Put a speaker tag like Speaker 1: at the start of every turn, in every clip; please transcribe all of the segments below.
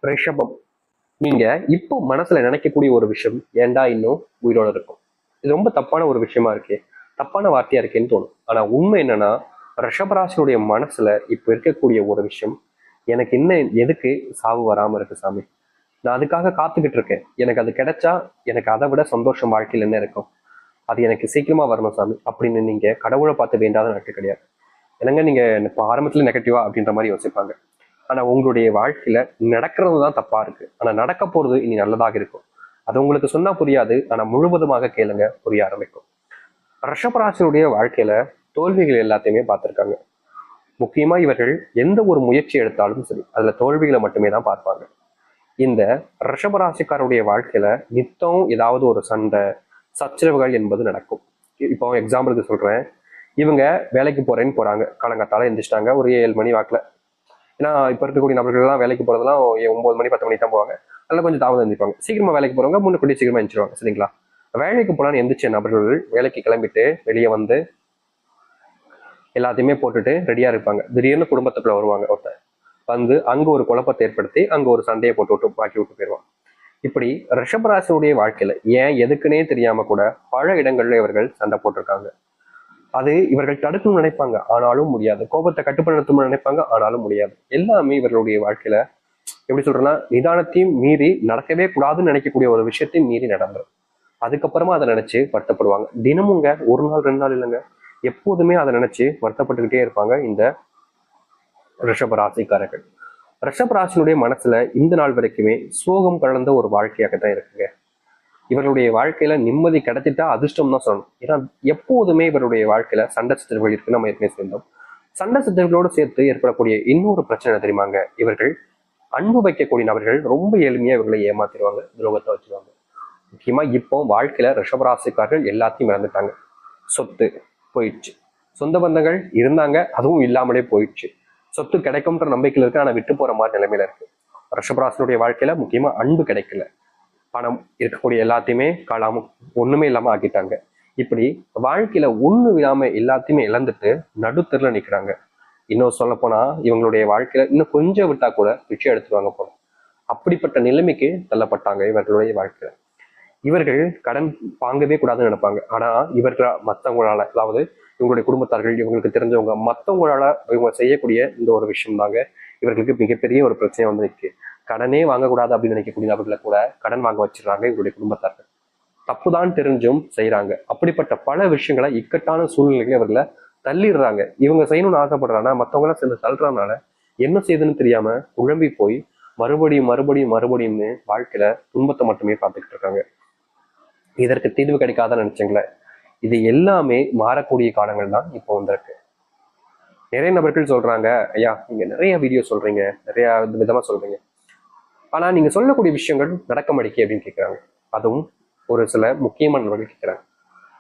Speaker 1: ரிஷபம். நீங்க இப்போ மனசுல நினைக்கக்கூடிய ஒரு விஷயம் ஏன்டா இன்னும் உயிரோட இருக்கும், இது ரொம்ப தப்பான ஒரு விஷயமா இருக்கே, தப்பான வார்த்தையா இருக்கேன்னு தோணும். ஆனா உண்மை என்னன்னா, ரிஷபராசினுடைய மனசுல இப்ப இருக்கக்கூடிய ஒரு விஷயம், எனக்கு இன்னும் எதுக்கு சாவு வராம இருக்கு சாமி, நான் அதுக்காக காத்துக்கிட்டு இருக்கேன், எனக்கு அது கிடைச்சா எனக்கு அதை விட சந்தோஷம் வாழ்க்கையில் என்ன இருக்கும், அது எனக்கு சீக்கிரமா வரணும் சாமி அப்படின்னு நீங்க கடவுளை பார்த்து வேண்டாத நாட்டு கிடையாது. என்னங்க நீங்க இப்போ ஆரம்பத்துல நெகட்டிவா அப்படின்ற மாதிரி யோசிப்பாங்க. ஆனா உங்களுடைய வாழ்க்கையில நடக்கிறது தான் தப்பா இருக்கு, ஆனா நடக்க போறது இனி நல்லதாக இருக்கும். அது உங்களுக்கு சொன்னா புரியாது, ஆனா முழுவதுமாக கேளுங்க, புரிய ஆரம்பிக்கும். ரிஷபராசினுடைய வாழ்க்கையில தோல்விகள் எல்லாத்தையுமே பார்த்திருக்காங்க. முக்கியமா இவர்கள் எந்த ஒரு முயற்சி எடுத்தாலும் சரி அதுல தோல்விகளை மட்டுமே தான் பார்ப்பாங்க. இந்த ரிஷபராசிக்காரருடைய வாழ்க்கையில நித்தம் ஏதாவது ஒரு சண்டை சச்சரவுகள் என்பது நடக்கும். இப்போ எக்ஸாம்பிளுக்கு சொல்றேன், இவங்க வேலைக்கு போறேன்னு போறாங்க, காலங்காத்தால எந்திரிச்சிட்டாங்க ஒரு 7 மணி வாக்குல. ஏன்னா இப்ப இருக்கக்கூடிய நபர்கள்லாம் வேலைக்கு போறதெல்லாம் 9 மணி 10 மணி தான் போவாங்க, அதெல்லாம் கொஞ்சம் தாமதம் எந்திரிப்பாங்க. சீக்கிரமா வேலைக்கு போறவங்க முன்னுக்கூட்டி சீக்கிரமா எந்திரிச்சிருவாங்க, சரிங்களா? வேலைக்கு போலான்னு எந்திரிச்ச நபர்கள் வேலைக்கு கிளம்பிட்டு வெளியே வந்து எல்லாத்தையுமே போட்டுட்டு ரெடியா இருப்பாங்க. திடீர்னு குடும்பத்துக்குள்ள வருவாங்க ஒருத்தர், வந்து அங்க ஒரு குழப்பத்தை ஏற்படுத்தி அங்க ஒரு சண்டையை போட்டு விட்டு பாக்கி விட்டு போயிடுவாங்க. இப்படி ரிஷபராசினுடைய வாழ்க்கையில ஏன் எதுக்குன்னே தெரியாம கூட பல இடங்கள்ல இவர்கள் சண்டை போட்டிருக்காங்க. அது இவர்கள் தடுக்கணும்னு நினைப்பாங்க, ஆனாலும் முடியாது. கோபத்தை கட்டுப்படுத்தணும்னு நினைப்பாங்க, ஆனாலும் முடியாது. எல்லாமே இவர்களுடைய வாழ்க்கையில எப்படி சொல்றேன்னா, நிதானத்தையும் மீறி நடக்கவே கூடாதுன்னு நினைக்கக்கூடிய ஒரு விஷயத்தையும் மீறி நடந்துரும். அதுக்கப்புறமா அதை நினைச்சு வருத்தப்படுவாங்க. தினமுங்க, ஒரு நாள் 2 நாள் இல்லைங்க, எப்போதுமே அதை நினைச்சு வருத்தப்பட்டுக்கிட்டே இருப்பாங்க இந்த ரிஷப ராசிக்காரர்கள். ரிஷப ராசினுடைய மனசுல இந்த நாள் வரைக்குமே சோகம் கலந்த ஒரு வாழ்க்கையாகத்தான் இருக்குங்க. இவருடைய வாழ்க்கையில நிம்மதி கிடைச்சிட்டா அதிர்ஷ்டம் தான் சொல்லணும். ஏன்னா எப்போதுமே இவருடைய வாழ்க்கையில சண்டை சச்சரவுகள் இருக்கு, நம்ம ஏற்கனவே சேர்ந்தோம். சண்டை சச்சரவுகளோடு சேர்த்து ஏற்படக்கூடிய இன்னொரு பிரச்சனை தெரியுமாங்க, இவர்கள் அன்பு வைக்கக்கூடிய நபர்கள் ரொம்ப எளிமையா இவர்களை ஏமாத்திடுவாங்க, துரோகத்தை வச்சிருவாங்க. முக்கியமா இப்போ வாழ்க்கையில ரிஷபராசிக்காரர்கள் எல்லாத்தையும் இழந்துட்டாங்க. சொத்து போயிடுச்சு, சொந்த பந்தங்கள் இருந்தாங்க அதுவும் இல்லாமலே போயிடுச்சு, சொத்து கிடைக்கும்ன்ற நம்பிக்கையில் இருக்கு, ஆனா விட்டு போற மாதிரி நிலைமையில இருக்கு. ரிஷபராசினுடைய வாழ்க்கையில முக்கியமா அன்பு கிடைக்கல, பணம் இருக்கக்கூடிய எல்லாத்தையுமே காலாம ஒண்ணுமே இல்லாம ஆக்கிட்டாங்க. இப்படி வாழ்க்கையில ஒண்ணு இல்லாம எல்லாத்தையுமே இழந்துட்டு நடுத்தெருல நிக்கிறாங்க. இன்னும் சொல்ல போனா இவங்களுடைய வாழ்க்கையில இன்னும் கொஞ்சம் விட்டா கூட பிச்சை எடுத்துருவாங்க போல, அப்படிப்பட்ட நிலைமைக்கு தள்ளப்பட்டாங்க இவர்களுடைய வாழ்க்கையில. இவர்கள் கடன் வாங்கவே கூடாதுன்னு நினைப்பாங்க, ஆனா இவர்கள் மற்றவங்களால, அதாவது இவங்களுடைய குடும்பத்தார்கள், இவங்களுக்கு தெரிஞ்சவங்க, மற்றவங்களால இவங்க செய்யக்கூடிய இந்த ஒரு விஷயம் தாங்க இவர்களுக்கு மிகப்பெரிய ஒரு பிரச்சனை வந்து நிற்கு. கடனே வாங்கக்கூடாது அப்படின்னு நினைக்கக்கூடிய நபர்களை கூட கடன் வாங்க வச்சிடறாங்க இவருடைய குடும்பத்தார்கள். தப்புதான் தெரிஞ்சும் செய்யறாங்க. அப்படிப்பட்ட பல விஷயங்களை இக்கட்டான சூழ்நிலைகளை இவர்களை தள்ளிடுறாங்க. இவங்க செய்யணும்னு ஆசைப்படுறாங்க, மற்றவங்க எல்லாம் சேர்ந்து தள்ளுறதுனால என்ன செய்யுதுன்னு தெரியாம குழம்பி போய் மறுபடியும் மறுபடியும் மறுபடியும்னு வாழ்க்கையில துன்பத்தை மட்டுமே பார்த்துக்கிட்டு இருக்காங்க. இதற்கு தீர்வு கிடைக்காத நினைச்சீங்களே, இது எல்லாமே மாறக்கூடிய காலங்கள் தான் இப்போ வந்திருக்கு. நிறைய நபர்கள் சொல்றாங்க, ஐயா நீங்க நிறைய வீடியோ சொல்றீங்க, நிறைய விதமா சொல்றீங்க, ஆனா நீங்க சொல்லக்கூடிய விஷயங்கள் நடக்க மாட்டேங்கி அப்படின்னு கேட்கிறாங்க. அதுவும் ஒரு சில முக்கியமான நபர்கள் கேட்கிறாங்க.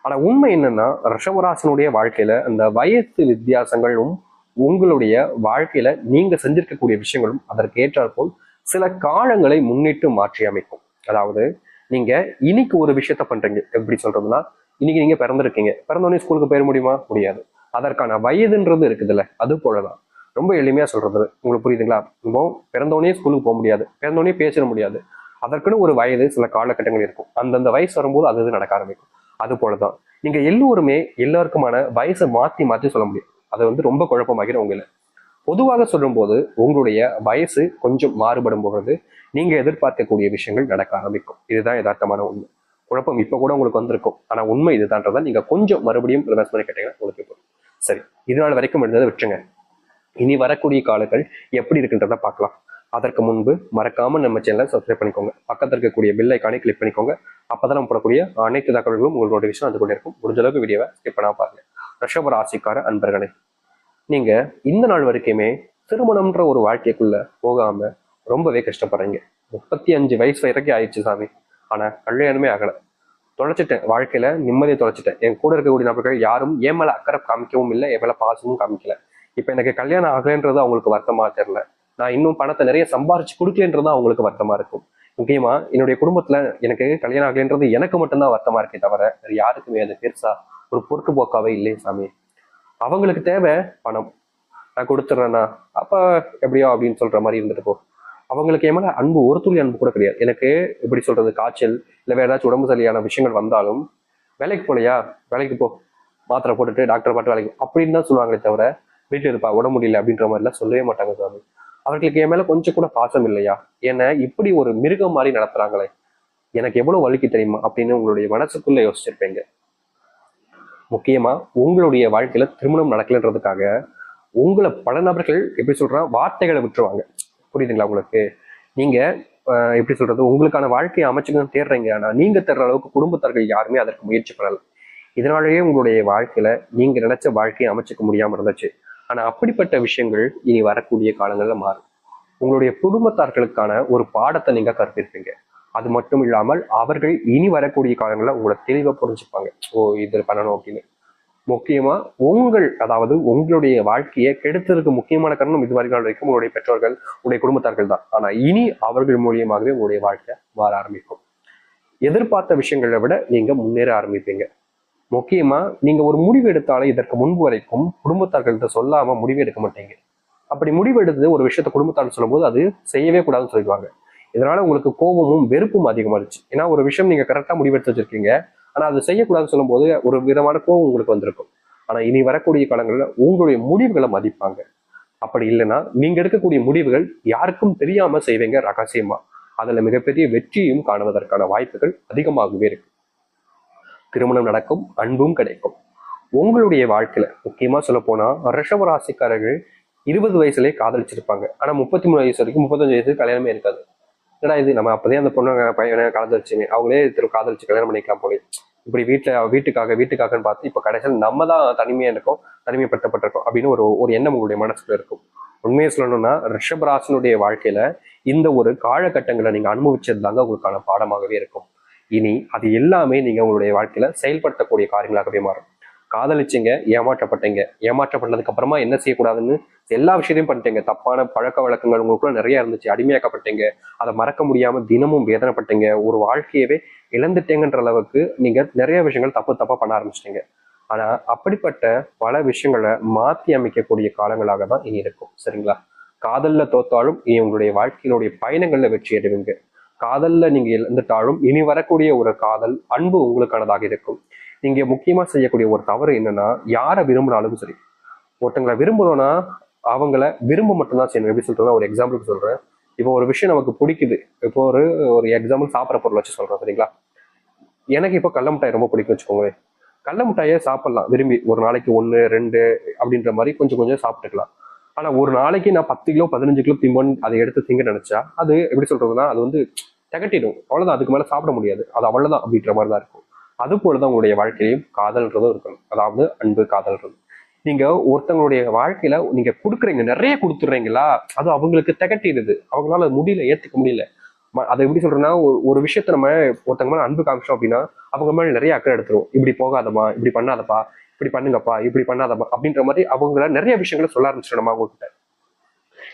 Speaker 1: ஆனா உண்மை என்னன்னா, ரிஷபராசனுடைய வாழ்க்கையில அந்த வயசு வித்தியாசங்களும் உங்களுடைய வாழ்க்கையில நீங்க செஞ்சிருக்கக்கூடிய விஷயங்களும் அதற்கு ஏற்றாற்போல் சில காலங்களை முன்னிட்டு மாற்றி அமைக்கும். அதாவது நீங்க இன்னைக்கு ஒரு விஷயத்த பண்றீங்க, எப்படி சொல்றதுன்னா, இன்னைக்கு நீங்க பிறந்திருக்கீங்க, பிறந்தோடனே ஸ்கூலுக்கு போயிட முடியுமா? முடியாது. அதற்கான வயதுன்றது இருக்குதுல்ல, அது போலதான். ரொம்ப எளிமையா சொல்றது உங்களுக்கு புரியுதுங்களா? இப்போ பிறந்தோடனே ஸ்கூலுக்கு போக முடியாது, பிறந்தோடனே பேசிட முடியாது. அதற்குன்னு ஒரு வயது, சில காலகட்டங்கள் இருக்கும். அந்தந்த வயசு வரும்போது அது நடக்க ஆரம்பிக்கும். அது போலதான் நீங்க எல்லோருமே எல்லாருக்குமான வயசை மாத்தி மாத்தி சொல்ல முடியும். அது வந்து ரொம்ப குழப்பமாகிடும் உங்களை. பொதுவாக சொல்லும் போது உங்களுடைய வயசு கொஞ்சம் மாறுபடும் பொழுது நீங்க எதிர்பார்க்கக்கூடிய விஷயங்கள் நடக்க ஆரம்பிக்கும். இதுதான் யதார்த்தமான உண்மை. குழப்பம் இப்ப கூட உங்களுக்கு வந்திருக்கும், ஆனா உண்மை இதுதான்றதை நீங்க கொஞ்சம் மறுபடியும் ரிவர்ஸ் பண்ணி கேட்டீங்கன்னா உங்களுக்கு போகும். சரி, இது நாள் வரைக்கும் இருந்ததை விட்டுருங்க. இனி வரக்கூடிய காலங்கள் எப்படி இருக்குன்றத பார்க்கலாம். அதற்கு முன்பு மறக்காம நம்ம சேனலை சப்ஸ்கிரைப் பண்ணிக்கோங்க, பக்கத்தில் இருக்கக்கூடிய பெல் ஐக்கானை கிளிக் பண்ணிக்கோங்க. அப்பதான் நம்ம போடக்கூடிய அனைத்து தகவல்களும் உங்களோட விஷயம் அது கூட இருக்கும். முடிஞ்ச அளவுக்கு வீடியோவை ஸ்கிப் பண்ணாம பாருங்க. ரிஷப ராசிக்கார அன்பர்களே, நீங்க இந்த நாள் வரைக்குமே திருமணம்ன்ற ஒரு வாழ்க்கைக்குள்ள போகாம ரொம்பவே கஷ்டப்படுறீங்க. 35 வயசு வரைக்கும் ஆயிடுச்சு சாமி, ஆனா கல்யாணமே ஆகல. தொலைச்சிட்டேன், வாழ்க்கையில நிம்மதியை தொலைச்சிட்டேன். என் கூட இருக்கக்கூடிய நபர்கள் யாரும் என் மேல அக்கறை காமிக்கவும் இல்லை, என் மேல பாசமும் காமிக்கல. இப்ப எனக்கு கல்யாணம் ஆகலைன்றது அவங்களுக்கு வருத்தமா தெரியல, நான் இன்னும் பணத்தை நிறைய சம்பாரிச்சு கொடுக்கலன்றது அவங்களுக்கு வருத்தமா இருக்கும். முக்கியமா என்னுடைய குடும்பத்துல எனக்கு கல்யாணம் ஆகலைன்றது எனக்கு மட்டும்தான் வருத்தமா இருக்கே தவிர வேற யாருக்குமே அது பெருசா ஒரு பொறுப்புப்போக்காவே இல்லையே சாமி. அவங்களுக்கு தேவை பணம், நான் கொடுத்துட்றேன்னா அப்ப எப்படியோ அப்படின்னு சொல்ற மாதிரி இருந்துட்டு போ. அவங்களுக்கு என் மேல அன்பு ஒரு துளி அன்பு கூட கிடையாது. எனக்கு எப்படி சொல்றது, காய்ச்சல் இல்லை வேற ஏதாச்சும் உடம்பு சரியான விஷயங்கள் வந்தாலும் வேலைக்கு போலையா, வேலைக்கு போ, மாத்திரை போட்டுட்டு டாக்டர் பாட்டு வேலைக்கு அப்படின்னு தான் சொல்லுவாங்களே தவிர வீட்டில் இருப்பா உடம்பு முடியல அப்படின்ற மாதிரிலாம் சொல்லவே மாட்டாங்க சாமி. அவர்களுக்கு என் மேல கொஞ்சம் கூட பாசம் இல்லையா, என்ன இப்படி ஒரு மிருகம் மாதிரி நடத்துறாங்களே, எனக்கு எவ்வளவு வலிக்கு தெரியுமா அப்படின்னு உங்களுடைய மனசுக்குள்ள யோசிச்சிருப்பீங்க. முக்கியமா உங்களுடைய வாழ்க்கையில திருமணம் நடக்கலன்றதுக்காக உங்களை பல நபர்கள் எப்படி சொல்றா வார்த்தைகளை விட்டுருவாங்க. புரியுதுங்களா உங்களுக்கு? நீங்க எப்படி சொல்றது, உங்களுக்கான வாழ்க்கையை அமைச்சுக்கணும்னு தேடுறீங்க, ஆனா நீங்க தேடுற அளவுக்கு குடும்பத்தார்கள் யாருமே அதற்கு முயற்சி பண்ணல. இதனாலேயே உங்களுடைய வாழ்க்கையில நீங்க நினைச்ச வாழ்க்கையை அமைச்சுக்க முடியாம இருந்துச்சு. ஆனா அப்படிப்பட்ட விஷயங்கள் இனி வரக்கூடிய காலங்கள்ல மாறும். உங்களுடைய குடும்பத்தார்களுக்கான ஒரு பாடத்தை நீங்க கற்பிருப்பீங்க. அது மட்டும் இல்லாமல் அவர்கள் இனி வரக்கூடிய காலங்களில் உங்களை தெளிவா புரிஞ்சுப்பாங்க. ஓ இது பண்ணணும் அப்படின்னு. முக்கியமா அதாவது உங்களுடைய வாழ்க்கையை கெடுத்ததுக்கு முக்கியமான காரணம் இது வரைக்கும் உங்களுடைய பெற்றோர்கள், உங்களுடைய குடும்பத்தார்கள் தான். ஆனா இனி அவர்கள் மூலியமாகவே உங்களுடைய வாழ்க்கை மாற ஆரம்பிக்கும். எதிர்பார்த்த விஷயங்களை விட நீங்க முன்னேற ஆரம்பிப்பீங்க. முக்கியமா நீங்க ஒரு முடிவு எடுத்தாலும் இதற்கு முன்பு வரைக்கும் குடும்பத்தார்கள்ட்ட சொல்லாம முடிவு எடுக்க மாட்டீங்க. அப்படி முடிவு எடுத்து ஒரு விஷயத்த குடும்பத்தார்கள் சொல்லும்போது அது செய்யவே கூடாதுன்னு சொல்லிடுவாங்க. இதனால உங்களுக்கு கோபமும் வெறுப்பும் அதிகமாகிடுச்சு. ஏன்னா ஒரு விஷயம் நீங்க கரெக்டா முடிவெடுத்து வச்சிருக்கீங்க, ஆனா அது செய்யக்கூடாதுன்னு சொல்லும் போது ஒரு விதமான கோபம் உங்களுக்கு வந்திருக்கும். ஆனா இனி வரக்கூடிய காலங்களில் உங்களுடைய முடிவுகளை மதிப்பாங்க. அப்படி இல்லைன்னா நீங்க எடுக்கக்கூடிய முடிவுகள் யாருக்கும் தெரியாம செய்வீங்க ரகசியமா. அதுல மிகப்பெரிய வெற்றியும் காணுவதற்கான வாய்ப்புகள் அதிகமாகவே இருக்கு. திருமணம் நடக்கும், அன்பும் கிடைக்கும். உங்களுடைய வாழ்க்கையில முக்கியமா சொல்ல போனா ரிஷபராசிக்காரர்கள் 20 வயசுலயே காதலிச்சிருப்பாங்க. ஆனா 33 வயசு வரைக்கும் 35 வயசுக்கு கல்யாணமே இருக்காது. ஏன்னா இது நம்ம அப்பதே அந்த பொண்ணு பையனை காதலிச்சுங்க, அவங்களே காதலிச்சு கல்யாணம் பண்ணிக்கலாம் போல. இப்படி வீட்டுக்காகன்னு பார்த்து இப்ப கடைசியில் நம்ம தான் தனிமையா இருக்கோம், தனிமைப்படுத்தப்பட்டிருக்கோம் அப்படின்னு ஒரு ஒரு எண்ணம் உங்களுடைய மனசுல இருக்கும். உண்மையை சொல்லணும்னா ரிஷபராசனுடைய வாழ்க்கையில இந்த ஒரு காலகட்டங்களை நீங்க அனுபவிச்சது தாங்க உங்களுக்கான பாடமாகவே இருக்கும். இனி அது எல்லாமே நீங்க உங்களுடைய வாழ்க்கையில செயல்படுத்தக்கூடிய காரியங்களாகவே மாறும். காதலிச்சிங்க, ஏமாற்றப்பட்டீங்க, ஏமாற்றப்பட்டதுக்கு அப்புறமா என்ன செய்யக்கூடாதுன்னு எல்லா விஷயத்தையும் பண்ணிட்டீங்க. தப்பான பழக்க வழக்கங்கள் உங்களுக்குள்ள நிறைய இருந்துச்சு, அடிமையாக்கப்பட்டீங்க, அதை மறக்க முடியாம தினமும் வேதனைப்பட்டீங்க, ஒரு வாழ்க்கையவே இழந்துட்டேங்கன்ற அளவுக்கு நீங்க நிறைய விஷயங்கள் தப்பா பண்ண ஆரம்பிச்சிட்டீங்க. ஆனா அப்படிப்பட்ட பல விஷயங்களை மாத்தி அமைக்கக்கூடிய காலங்களாக தான் இனி இருக்கும். சரிங்களா? காதல்ல தோத்தாலும் இனி உங்களுடைய வாழ்க்கையினுடைய பயணங்கள்ல வெற்றி அடைவீங்க. காதல்ல நீங்க இழந்துட்டாலும் இனி வரக்கூடிய ஒரு காதல் அன்பு உங்களுக்கானதாக இருக்கும். நீங்க முக்கியமா செய்யக்கூடிய ஒரு தவறு என்னன்னா, யாரை விரும்பினாலும் சரி, ஒருத்தங்களை விரும்பணும்னா அவங்கள விரும்ப மட்டும்தான் செய்யணும். எப்படி சொல்றேன்னா, ஒரு எக்ஸாம்பிளுக்கு சொல்றேன். இப்போ ஒரு விஷயம் நமக்கு பிடிக்குது. இப்போ ஒரு எக்ஸாம்பிள் சாப்பிட்ற பொருள் வச்சு சொல்றேன். சரிங்களா? எனக்கு இப்போ கடல மிட்டாய் ரொம்ப பிடிக்கும் வச்சுக்கோங்களேன். கடல மிட்டாயே சாப்பிடலாம் விரும்பி, ஒரு நாளைக்கு 1 2 அப்படின்ற மாதிரி கொஞ்சம் கொஞ்சம் சாப்பிட்டுக்கலாம். ஆனா ஒரு நாளைக்கு நான் 10 கிலோ 15 கிலோ திம்பன் அதை எடுத்து திங்க நினைச்சா அது எப்படி சொல்றதுன்னா, அது திகட்டிடும். அவ்வளவுதான், அதுக்கு மேல சாப்பிட முடியாது. அது அவ்வளவுதான் அப்படின்ற மாதிரி தான் இருக்கும். அது போலதான் உங்களுடைய வாழ்க்கையிலையும் காதல்ன்றதும் இருக்கணும். அதாவது அன்பு, காதல்ன்றது. நீங்க ஒருத்தவங்களுடைய வாழ்க்கையில நீங்க கொடுக்குறீங்க, நிறைய கொடுத்துடுறீங்களா, அது அவங்களுக்கு திகட்டிடுது. அவங்களால முடியல, ஏத்துக்க முடியல. அதை எப்படி சொல்றேன்னா, ஒரு விஷயத்த நம்ம ஒருத்தங்க மேல அன்பு காமிச்சோம் அப்படின்னா அவங்க மேல நிறைய அக்கறை எடுத்துரும். இப்படி போகாதமா, இப்படி பண்ணாதப்பா, இப்படி பண்ணுங்கப்பா, இப்படி பண்ணாதப்பா அப்படின்ற மாதிரி அவங்கள நிறைய விஷயங்களை சொல்ல ஆரம்பிச்சிடும் நம்ம அவங்க கிட்ட.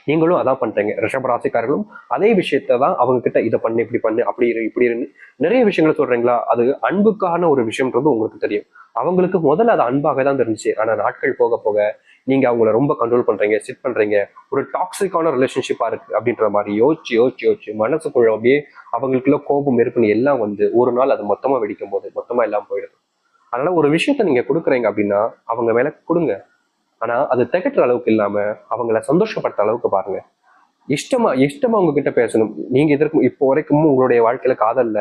Speaker 1: நீங்களும் அதான் பண்றீங்க. ரிஷபராசிக்காரர்களும் அதே விஷயத்தான் அவங்க கிட்ட, இதை பண்ணு, இப்படி பண்ணு, அப்படி இரு, இப்படி இருந்து நிறைய விஷயங்களை சொல்றீங்களா. அது அன்புக்கான ஒரு விஷயம்ன்றது உங்களுக்கு தெரியும். அவங்களுக்கு முதல்ல அது அன்பாக தான் தெரிஞ்சுச்சு. ஆனா நாட்கள் போக போக நீங்க அவங்கள ரொம்ப கண்ட்ரோல் பண்றீங்க, சிட் பண்றீங்க. ஒரு டாக்ஸிக்கான ரிலேஷன்ஷிப்பா இருக்கு அப்படின்ற மாதிரி யோசிச்சு மனசுக்குள்ள அப்படியே அவங்களுக்குள்ள கோபம் இருக்குன்னு எல்லாம் ஒரு நாள் அது மொத்தமா வெடிக்கும் போது மொத்தமா எல்லாம் போயிடுது. அதனால ஒரு விஷயத்த நீங்க கொடுக்குறீங்க அப்படின்னா அவங்க மேல கொடுங்க. ஆனா அது திகட்டுற அளவுக்கு இல்லாம அவங்கள சந்தோஷப்படுத்த அளவுக்கு பாருங்க. இஷ்டமா உங்ககிட்ட பேசணும். நீங்க இதற்கு இப்போ வரைக்கும் உங்களுடைய வாழ்க்கையில காதல்ல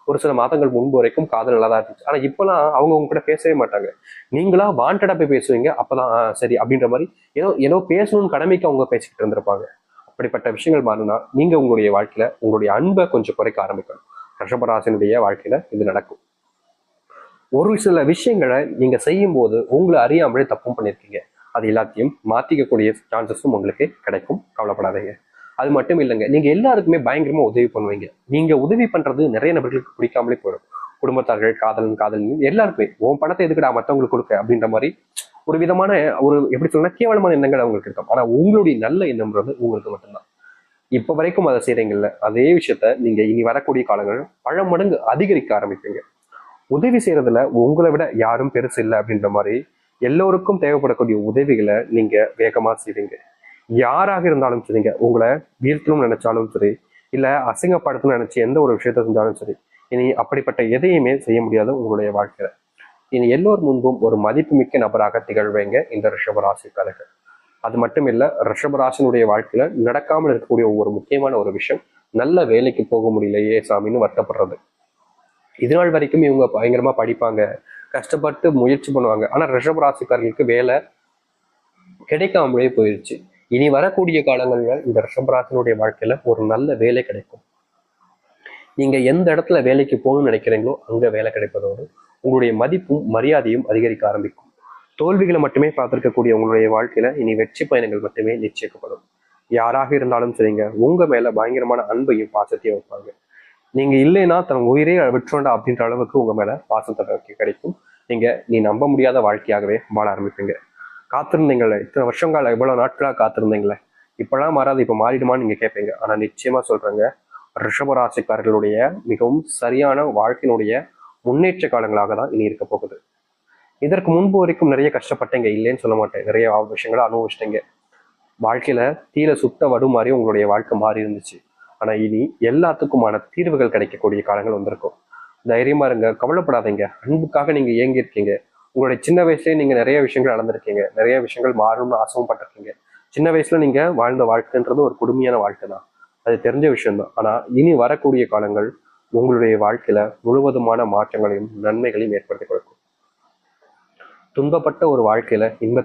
Speaker 1: ஒரு சில மாதங்கள் முன்பு வரைக்கும் காதல் நல்லா தான் இருந்துச்சு. ஆனா இப்பெல்லாம் அவங்க உங்க கூட பேசவே மாட்டாங்க. நீங்களா வாண்டடா போய் பேசுவீங்க. அப்பதான் சரி அப்படின்ற மாதிரி ஏதோ ஏதோ பேசணும்னு கடமைக்கு அவங்க பேசிக்கிட்டு இருந்திருப்பாங்க. அப்படிப்பட்ட விஷயங்கள் மாறினா நீங்க உங்களுடைய வாழ்க்கையில உங்களுடைய அன்பை கொஞ்சம் குறைக்க ஆரம்பிக்கணும். ரிஷபராசினுடைய வாழ்க்கையில இது நடக்கும். ஒரு சில விஷயங்களை நீங்க செய்யும் போது உங்களை அறியாமலே தப்பும் பண்ணிருக்கீங்க. அது எல்லாத்தையும் மாத்திக்கக்கூடிய சான்சஸும் உங்களுக்கு கிடைக்கும். கவலைப்படாதீங்க. அது மட்டும் இல்லைங்க, நீங்க எல்லாருக்குமே பயங்கரமா உதவி பண்ணுவீங்க. நீங்க உதவி பண்றது நிறைய நபர்களுக்கு பிடிக்காமலே போயிடும். குடும்பத்தார்கள், காதலன் எல்லாருக்குமே உன் பணத்தை எதுக்குடா மற்றவங்களுக்கு கொடுக்க அப்படின்ற மாதிரி ஒரு விதமான ஒரு எப்படி சொல்றா கேவலமான எண்ணங்கள் அவங்களுக்கு இருக்கும். ஆனா உங்களுடைய நல்ல எண்ணம்ன்றது உங்களுக்கு மட்டும்தான். இப்ப வரைக்கும் அதை செய்றீங்கல்ல, அதே விஷயத்த நீங்க இனி வரக்கூடிய காலங்கள் பல மடங்கு அதிகரிக்க ஆரம்பிப்பீங்க. உதவி செய்யறதுல உங்களை விட யாரும் பெருசு இல்லை அப்படின்ற மாதிரி எல்லோருக்கும் தேவைப்படக்கூடிய உதவிகளை நீங்க வேகமா செய்வீங்க. யாராக இருந்தாலும் சரிங்க, உங்களை வீழ்த்தணும்னு நினைச்சாலும் சரி, இல்ல அசிங்கப்படுத்தணும்னு நினைச்சு எந்த ஒரு விஷயத்த செஞ்சாலும் சரி, இனி அப்படிப்பட்ட எதையுமே செய்ய முடியாது உங்களுடைய வாழ்க்கையில. இனி எல்லோர் முன்பும் ஒரு மதிப்புமிக்க நபராக திகழ்வீங்க இந்த ரிஷபராசிக்காரர்கள். அது மட்டும் இல்ல, ரிஷபராசினுடைய வாழ்க்கையில நடக்காமல் இருக்கக்கூடிய ஒவ்வொரு முக்கியமான ஒரு விஷயம், நல்ல வேலைக்கு போக முடியலையே சாமின்னு வருத்தப்படுறது. இது நாள் வரைக்கும் இவங்க பயங்கரமா படிப்பாங்க, கஷ்டப்பட்டு முயற்சி பண்ணுவாங்க, ஆனா ரிஷபராசிக்காரர்களுக்கு வேலை கிடைக்காமலே போயிருச்சு. இனி வரக்கூடிய காலங்கள்ல இந்த ரிஷபராசினுடைய வாழ்க்கையில ஒரு நல்ல வேலை கிடைக்கும். நீங்க எந்த இடத்துல வேலைக்கு போகணும்னு நினைக்கிறீங்களோ அங்க வேலை கிடைப்பதோடு உங்களுடைய மதிப்பும் மரியாதையும் அதிகரிக்க ஆரம்பிக்கும். தோல்விகளை மட்டுமே பார்த்திருக்கக்கூடிய உங்களுடைய வாழ்க்கையில இனி வெற்றி பயணங்கள் மட்டுமே நிச்சயிக்கப்படும். யாராக இருந்தாலும் சரிங்க, உங்க மேல பயங்கரமான அன்பையும் பாசத்தையும் வைப்பாங்க. நீங்க இல்லைன்னா தன் உயிரே விட்டுறோண்டா அப்படின்ற அளவுக்கு உங்க மேல பாசத்தை கிடைக்கும். நீ நம்ப முடியாத வாழ்க்கையாகவே வாழ ஆரம்பிப்பீங்க. காத்திருந்தீங்களே இத்தனை வருஷங்கால இவ்வளவு நாட்களா காத்திருந்தீங்களே, இப்பெல்லாம் மாறாது, இப்ப மாறிடுமான்னு நீங்க கேட்பீங்க. ஆனா நிச்சயமா சொல்றேங்க, ரிஷபராசிக்காரர்களுடைய மிகவும் சரியான வாழ்க்கையினுடைய முன்னேற்ற காலங்களாக தான் இனி இருக்க போகுது. இதற்கு முன்பு வரைக்கும் நிறைய கஷ்டப்பட்டீங்க, இல்லைன்னு சொல்ல மாட்டேன். நிறைய விஷயங்களை அனுபவிச்சிட்டீங்க. வாழ்க்கையில தீர சுட்ட வடு மாதிரி உங்களுடைய வாழ்க்கை மாறி இருந்துச்சு. ஆனா இனி எல்லாத்துக்குமான தீர்வுகள் கிடைக்கக்கூடிய காலங்கள் வந்திருக்கும். தைரியமா இருங்க, கவலைப்படாதீங்க. அன்புக்காக நீங்க ஏங்கி இருக்கீங்க. உங்களுடைய சின்ன வயசுலயே நீங்க நிறைய விஷயங்கள் நடந்திருக்கீங்க, நிறைய விஷயங்கள் மாறணும்னு ஆசைவும் பட்டிருக்கீங்க. சின்ன வயசுல நீங்க வாழ்ந்த வாழ்க்கைன்றது ஒரு கொடுமையான வாழ்க்கை தான், அது தெரிஞ்ச விஷயம்தான். ஆனா இனி வரக்கூடிய காலங்கள் உங்களுடைய வாழ்க்கையில முழுவதுமான மாற்றங்களையும் நன்மைகளையும் ஏற்படுத்தி கொடுக்கும். துன்பப்பட்ட ஒரு வாழ்க்கையில இன்ப